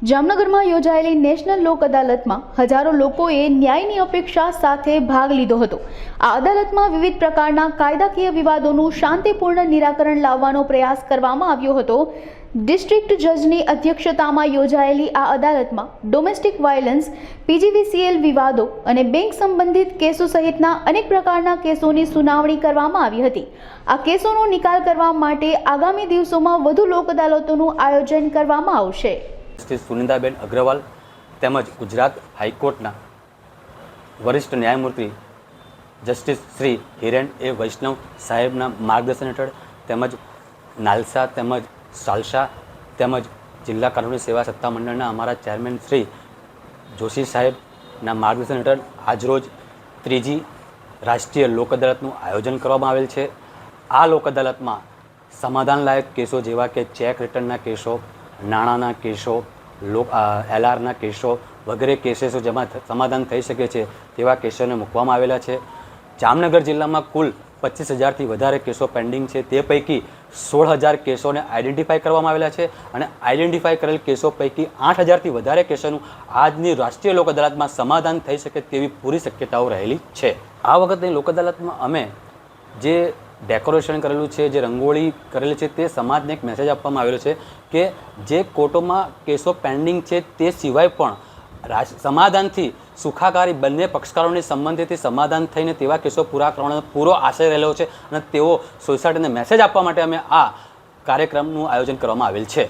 જામનગરમાં યોજાયેલી નેશનલ લોક અદાલતમાં હજારો લોકોએ ન્યાયની અપેક્ષા સાથે ભાગ લીધો હતો। આ અદાલતમાં વિવિધ પ્રકારના કાયદાકીય વિવાદોનું શાંતિપૂર્ણ નિરાકરણ લાવવાનો પ્રયાસ કરવામાં આવ્યો હતો। ડિસ્ટ્રિક્ટ જજની અધ્યક્ષતામાં યોજાયેલી આ અદાલતમાં ડોમેસ્ટિક વાયલન્સ, પીજીવીસીએલ વિવાદો અને બેંક સંબંધિત કેસો સહિતના અનેક પ્રકારના કેસોની સુનાવણી કરવામાં આવી હતી। આ કેસોનો નિકાલ કરવા માટે આગામી દિવસોમાં વધુ લોક અદાલતોનું આયોજન કરવામાં આવશે। જસ્ટિસ સુનિંદાબેન અગ્રવાલ તેમજ ગુજરાત હાઈકોર્ટના વરિષ્ઠ ન્યાયમૂર્તિ જસ્ટિસ શ્રી હિરેન એ વૈષ્ણવ સાહેબના માર્ગદર્શન હેઠળ તેમજ નાલસા તેમજ સાલસા તેમજ જિલ્લા કાનૂની સેવા સત્તામંડળના અમારા ચેરમેન શ્રી જોશી સાહેબના માર્ગદર્શન હેઠળ આજરોજ ત્રીજી રાષ્ટ્રીય લોક અદાલતનું આયોજન કરવામાં આવેલ છે। આ લોક અદાલતમાં સમાધાનલાયક કેસો જેવા કે ચેક રિટર્નના કેસો, નાણાંના કેસો, એલઆરના કેસો વગેરે કેસો જેમાં સમાધાન થઈ શકે છે તેવા કેસોને મૂકવામાં આવેલા છે। જામનગર જિલ્લામાં કુલ 25,000થી વધારે કેસો પેન્ડિંગ છે। તે પૈકી 16,000 કેસોને આઈડેન્ટિફાઈ કરવામાં આવેલા છે અને આઈડેન્ટિફાઈ કરેલ કેસો પૈકી 8,000થી વધારે કેસોનું આજની રાષ્ટ્રીય લોક અદાલતમાં સમાધાન થઈ શકે તેવી પૂરી શક્યતાઓ રહેલી છે। આ વખતની લોક અદાલતમાં અમે જે ડેકોરેશન કરેલું છે, જે રંગોળી કરેલી છે, તે સમાજને એક મેસેજ આપવામાં આવેલો છે કે જે કોર્ટોમાં કેસો પેન્ડિંગ છે તે સિવાય પણ સમાધાનથી સુખાકારી બંને પક્ષકારોની સંબંધિતથી સમાધાન થઈને તેવા કેસો પૂરા કરવાનો પૂરો આશય રહેલો છે અને તેઓ સોસાયટીને મેસેજ આપવા માટે અમે આ કાર્યક્રમનું આયોજન કરવામાં આવેલ છે।